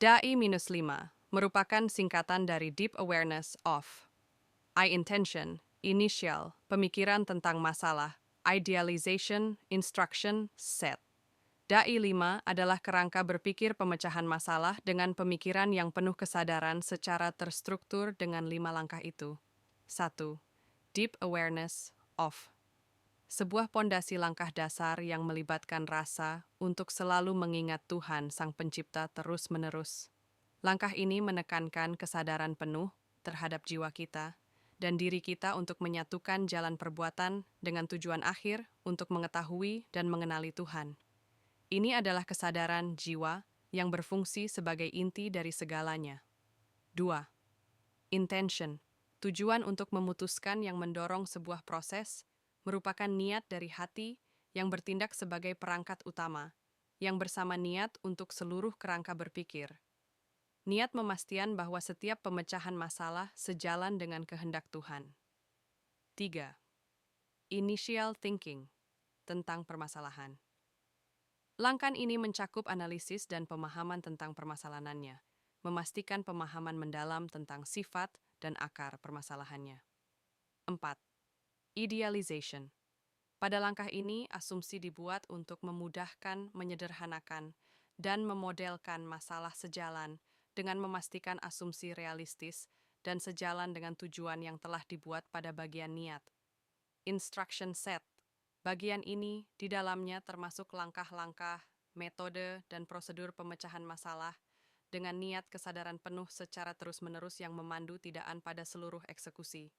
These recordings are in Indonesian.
DAI-5 merupakan singkatan dari Deep Awareness of I-Intention, Initial, pemikiran tentang masalah, Idealization, Instruction, Set. DAI-5 adalah kerangka berpikir pemecahan masalah dengan pemikiran yang penuh kesadaran secara terstruktur dengan 5 langkah itu. 1. Deep Awareness of. Sebuah pondasi langkah dasar yang melibatkan rasa untuk selalu mengingat Tuhan Sang Pencipta terus-menerus. Langkah ini menekankan kesadaran penuh terhadap jiwa kita dan diri kita untuk menyatukan jalan perbuatan dengan tujuan akhir untuk mengetahui dan mengenali Tuhan. Ini adalah kesadaran jiwa yang berfungsi sebagai inti dari segalanya. 2. Intention, tujuan untuk memutuskan yang mendorong sebuah proses, merupakan niat dari hati yang bertindak sebagai perangkat utama, yang bersama niat untuk seluruh kerangka berpikir. Niat memastikan bahwa setiap pemecahan masalah sejalan dengan kehendak Tuhan. 3. Initial thinking, tentang permasalahan. Langkah ini mencakup analisis dan pemahaman tentang permasalahannya, memastikan pemahaman mendalam tentang sifat dan akar permasalahannya. 4. Idealization. Pada langkah ini, asumsi dibuat untuk memudahkan, menyederhanakan, dan memodelkan masalah sejalan dengan memastikan asumsi realistis dan sejalan dengan tujuan yang telah dibuat pada bagian niat. Instruction set. Bagian ini di dalamnya termasuk langkah-langkah, metode, dan prosedur pemecahan masalah dengan niat kesadaran penuh secara terus-menerus yang memandu tindakan pada seluruh eksekusi.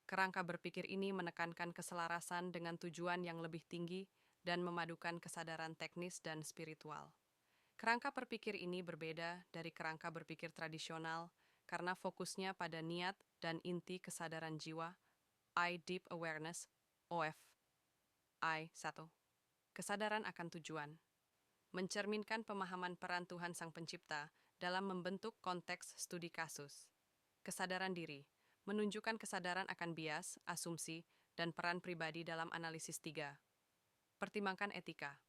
Kerangka berpikir ini menekankan keselarasan dengan tujuan yang lebih tinggi dan memadukan kesadaran teknis dan spiritual. Kerangka berpikir ini berbeda dari kerangka berpikir tradisional karena fokusnya pada niat dan inti kesadaran jiwa, I Deep Awareness, OF, I-1. Kesadaran akan tujuan. Mencerminkan pemahaman peran Tuhan Sang Pencipta dalam membentuk konteks studi kasus. Kesadaran diri, menunjukkan kesadaran akan bias, asumsi, dan peran pribadi dalam analisis 3. Pertimbangkan etika,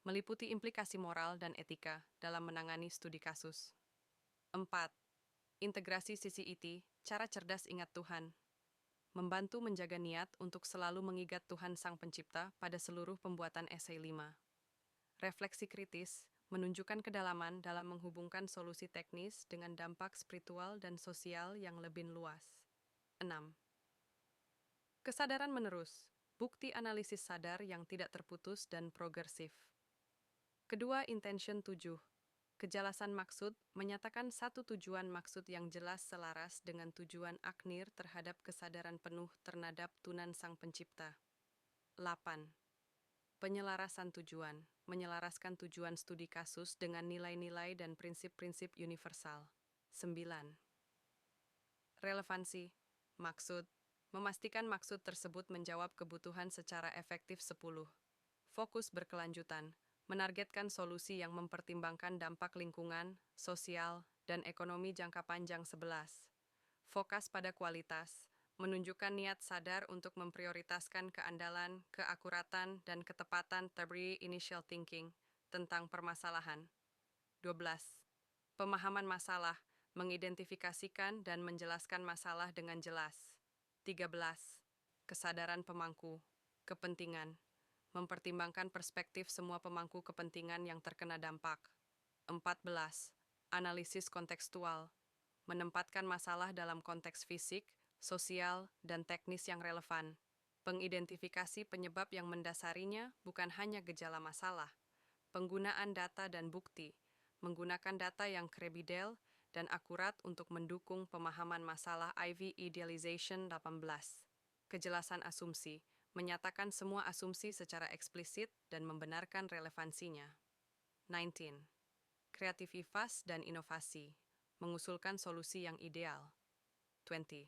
meliputi implikasi moral dan etika dalam menangani studi kasus. 4. Integrasi sisi IT, cara cerdas ingat Tuhan. Membantu menjaga niat untuk selalu mengingat Tuhan Sang Pencipta pada seluruh pembuatan esai 5. Refleksi kritis, menunjukkan kedalaman dalam menghubungkan solusi teknis dengan dampak spiritual dan sosial yang lebih luas. 6. Kesadaran menerus, bukti analisis sadar yang tidak terputus dan progresif. Kedua, intention 7. Kejelasan maksud menyatakan satu tujuan maksud yang jelas selaras dengan tujuan aknir terhadap kesadaran penuh terhadap Tuhan Sang Pencipta. 8. Penyelarasan tujuan, menyelaraskan tujuan studi kasus dengan nilai-nilai dan prinsip-prinsip universal. 9. Relevansi, maksud, memastikan maksud tersebut menjawab kebutuhan secara efektif. 10. Fokus berkelanjutan, menargetkan solusi yang mempertimbangkan dampak lingkungan, sosial, dan ekonomi jangka panjang. 11. Fokus pada kualitas, menunjukkan niat sadar untuk memprioritaskan keandalan, keakuratan, dan ketepatan teori initial thinking tentang permasalahan. 12. Pemahaman masalah, mengidentifikasikan dan menjelaskan masalah dengan jelas. 13. Kesadaran pemangku, kepentingan, mempertimbangkan perspektif semua pemangku kepentingan yang terkena dampak. 14. Analisis kontekstual, menempatkan masalah dalam konteks fisik, sosial, dan teknis yang relevan. Pengidentifikasi penyebab yang mendasarinya bukan hanya gejala masalah. Penggunaan data dan bukti, menggunakan data yang kredibel dan akurat untuk mendukung pemahaman masalah IV Idealization 18. Kejelasan asumsi, menyatakan semua asumsi secara eksplisit dan membenarkan relevansinya. 19. Kreativitas dan inovasi, mengusulkan solusi yang ideal. 20.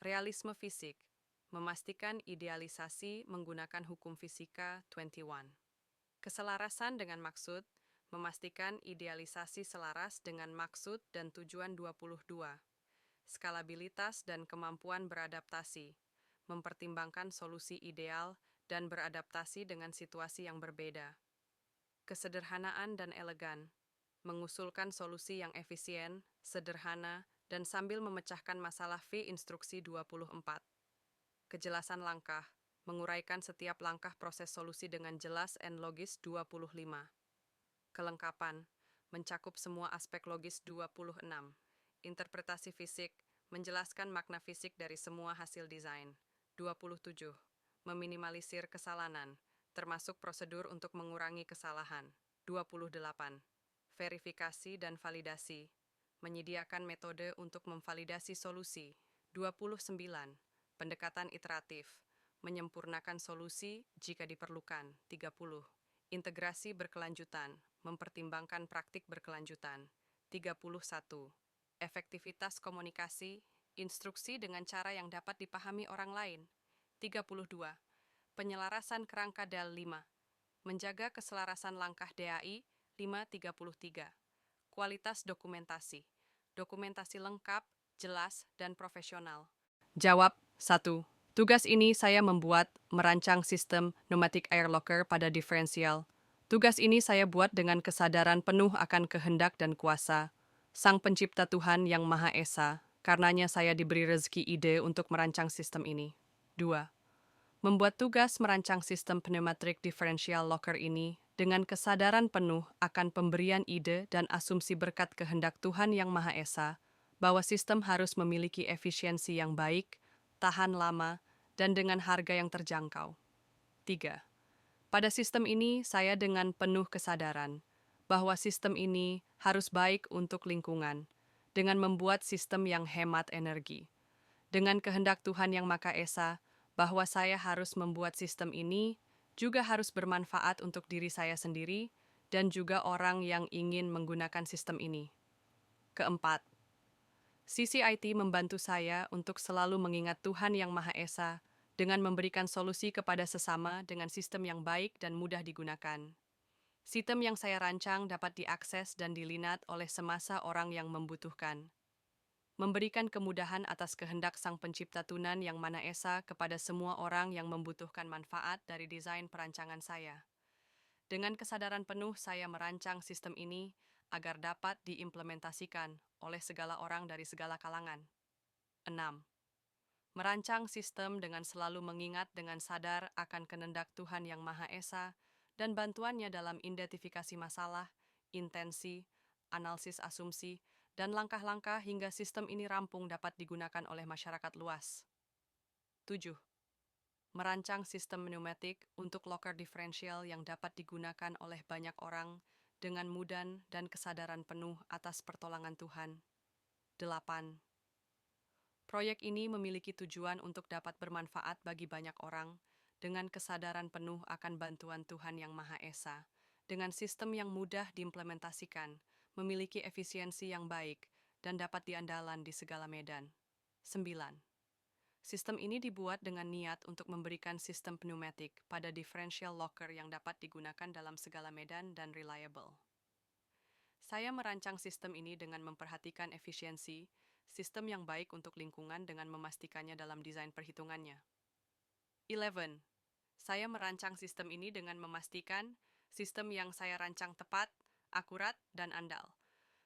Realisme fisik, memastikan idealisasi menggunakan hukum fisika. 21. Keselarasan dengan maksud, memastikan idealisasi selaras dengan maksud dan tujuan. 22. Skalabilitas dan kemampuan beradaptasi, mempertimbangkan solusi ideal dan beradaptasi dengan situasi yang berbeda. Kesederhanaan dan elegan, mengusulkan solusi yang efisien, sederhana, dan sambil memecahkan masalah V instruksi 24. Kejelasan langkah, menguraikan setiap langkah proses solusi dengan jelas and logis 25. Kelengkapan, mencakup semua aspek logis 26. Interpretasi fisik, menjelaskan makna fisik dari semua hasil desain. 27. Meminimalisir kesalahan, termasuk prosedur untuk mengurangi kesalahan. 28. Verifikasi dan validasi, menyediakan metode untuk memvalidasi solusi. 29. Pendekatan iteratif, menyempurnakan solusi jika diperlukan. 30. Integrasi berkelanjutan, mempertimbangkan praktik berkelanjutan. 31. Efektivitas komunikasi, instruksi dengan cara yang dapat dipahami orang lain. 32. Penyelarasan kerangka DAL 5, menjaga keselarasan langkah DAI 533. Kualitas dokumentasi, dokumentasi lengkap, jelas, dan profesional. Jawab 1. Tugas ini saya membuat merancang sistem pneumatic air locker pada diferensial. Tugas ini saya buat dengan kesadaran penuh akan kehendak dan kuasa Sang Pencipta Tuhan yang Maha Esa. Karenanya saya diberi rezeki ide untuk merancang sistem ini. 2. Membuat tugas merancang sistem pneumatic differential locker ini dengan kesadaran penuh akan pemberian ide dan asumsi berkat kehendak Tuhan yang Maha Esa, bahwa sistem harus memiliki efisiensi yang baik, tahan lama, dan dengan harga yang terjangkau. 3. Pada sistem ini, saya dengan penuh kesadaran bahwa sistem ini harus baik untuk lingkungan, dengan membuat sistem yang hemat energi. Dengan kehendak Tuhan yang Maha Esa, bahwa saya harus membuat sistem ini juga harus bermanfaat untuk diri saya sendiri dan juga orang yang ingin menggunakan sistem ini. Keempat, CCIT membantu saya untuk selalu mengingat Tuhan yang Maha Esa dengan memberikan solusi kepada sesama dengan sistem yang baik dan mudah digunakan. Sistem yang saya rancang dapat diakses dan dilihat oleh semasa orang yang membutuhkan. Memberikan kemudahan atas kehendak Sang Pencipta Tuhan yang Maha Esa kepada semua orang yang membutuhkan manfaat dari desain perancangan saya. Dengan kesadaran penuh saya merancang sistem ini agar dapat diimplementasikan oleh segala orang dari segala kalangan. 6. Merancang sistem dengan selalu mengingat dengan sadar akan kehendak Tuhan yang Maha Esa dan bantuannya dalam identifikasi masalah, intensi, analisis asumsi, dan langkah-langkah hingga sistem ini rampung dapat digunakan oleh masyarakat luas. 7. Merancang sistem pneumatik untuk locker differential yang dapat digunakan oleh banyak orang dengan mudah dan kesadaran penuh atas pertolongan Tuhan. 8. Proyek ini memiliki tujuan untuk dapat bermanfaat bagi banyak orang dengan kesadaran penuh akan bantuan Tuhan yang Maha Esa, dengan sistem yang mudah diimplementasikan, memiliki efisiensi yang baik, dan dapat diandalkan di segala medan. 9. Sistem ini dibuat dengan niat untuk memberikan sistem pneumatik pada differential locker yang dapat digunakan dalam segala medan dan reliable. Saya merancang sistem ini dengan memperhatikan efisiensi, sistem yang baik untuk lingkungan dengan memastikannya dalam desain perhitungannya. 11. Saya merancang sistem ini dengan memastikan sistem yang saya rancang tepat, akurat, dan andal.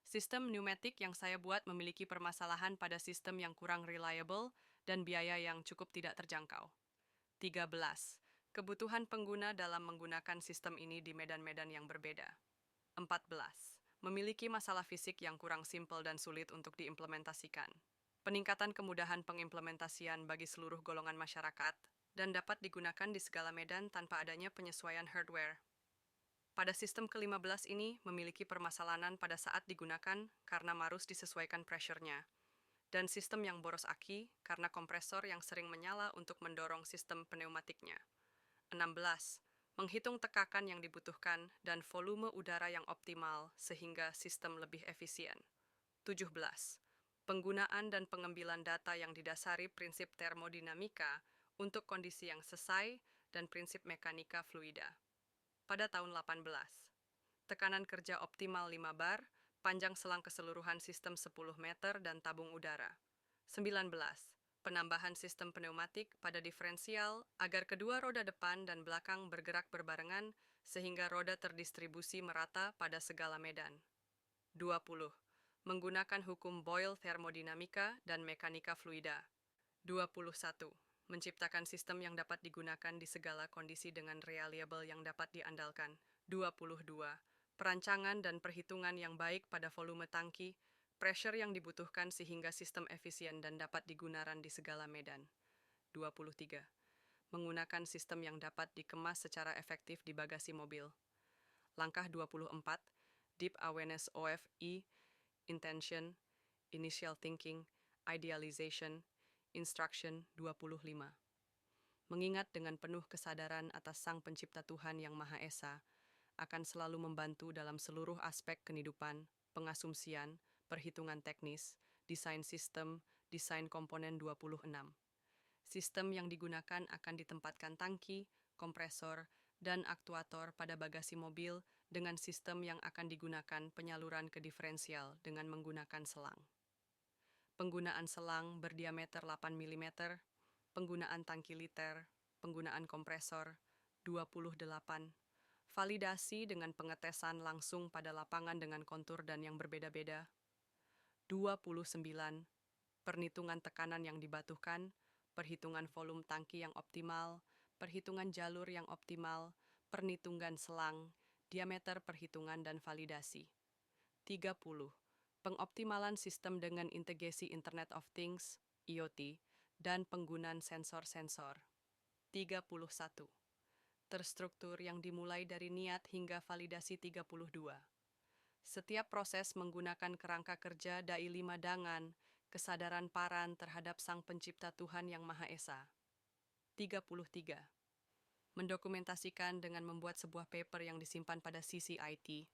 Sistem pneumatik yang saya buat memiliki permasalahan pada sistem yang kurang reliable dan biaya yang cukup tidak terjangkau. 13. Kebutuhan pengguna dalam menggunakan sistem ini di medan-medan yang berbeda. 14. Memiliki masalah fisik yang kurang simpel dan sulit untuk diimplementasikan. Peningkatan kemudahan pengimplementasian bagi seluruh golongan masyarakat dan dapat digunakan di segala medan tanpa adanya penyesuaian hardware. Pada sistem ke-15 ini memiliki permasalahan pada saat digunakan karena harus disesuaikan pressure-nya, dan sistem yang boros aki karena kompresor yang sering menyala untuk mendorong sistem pneumatiknya. 16. Menghitung tekakan yang dibutuhkan dan volume udara yang optimal sehingga sistem lebih efisien. 17. Penggunaan dan pengambilan data yang didasari prinsip termodinamika untuk kondisi yang sesuai dan prinsip mekanika fluida. Pada tahun 18. Tekanan kerja optimal 5 bar, panjang selang keseluruhan sistem 10 meter dan tabung udara. 19. Penambahan sistem pneumatik pada diferensial agar kedua roda depan dan belakang bergerak berbarengan sehingga roda terdistribusi merata pada segala medan. 20. Menggunakan hukum Boyle termodinamika dan mekanika fluida. 21. Menciptakan sistem yang dapat digunakan di segala kondisi dengan reliable yang dapat diandalkan. 22. Perancangan dan perhitungan yang baik pada volume tangki, pressure yang dibutuhkan sehingga sistem efisien dan dapat digunakan di segala medan. 23. Menggunakan sistem yang dapat dikemas secara efektif di bagasi mobil. Langkah 24. Deep Awareness OFE, Intention, Initial Thinking, Idealization, Instruction 25. Mengingat dengan penuh kesadaran atas Sang Pencipta Tuhan yang Maha Esa, akan selalu membantu dalam seluruh aspek kehidupan, pengasumsian, perhitungan teknis, desain sistem, desain komponen 26. Sistem yang digunakan akan ditempatkan tangki, kompresor, dan aktuator pada bagasi mobil dengan sistem yang akan digunakan penyaluran ke diferensial dengan menggunakan selang. Penggunaan selang berdiameter 8 mm, penggunaan tangki liter, penggunaan kompresor 28, validasi dengan pengetesan langsung pada lapangan dengan kontur dan yang berbeda-beda 29, perhitungan tekanan yang dibutuhkan, perhitungan volume tangki yang optimal, perhitungan jalur yang optimal, perhitungan selang, diameter perhitungan dan validasi. 30. Pengoptimalan sistem dengan integrasi Internet of Things, IoT, dan penggunaan sensor-sensor. 31. Terstruktur yang dimulai dari niat hingga validasi 32. Setiap proses menggunakan kerangka kerja dai 5 dangan, kesadaran paran terhadap Sang Pencipta Tuhan yang Maha Esa. 33. Mendokumentasikan dengan membuat sebuah paper yang disimpan pada CCIT,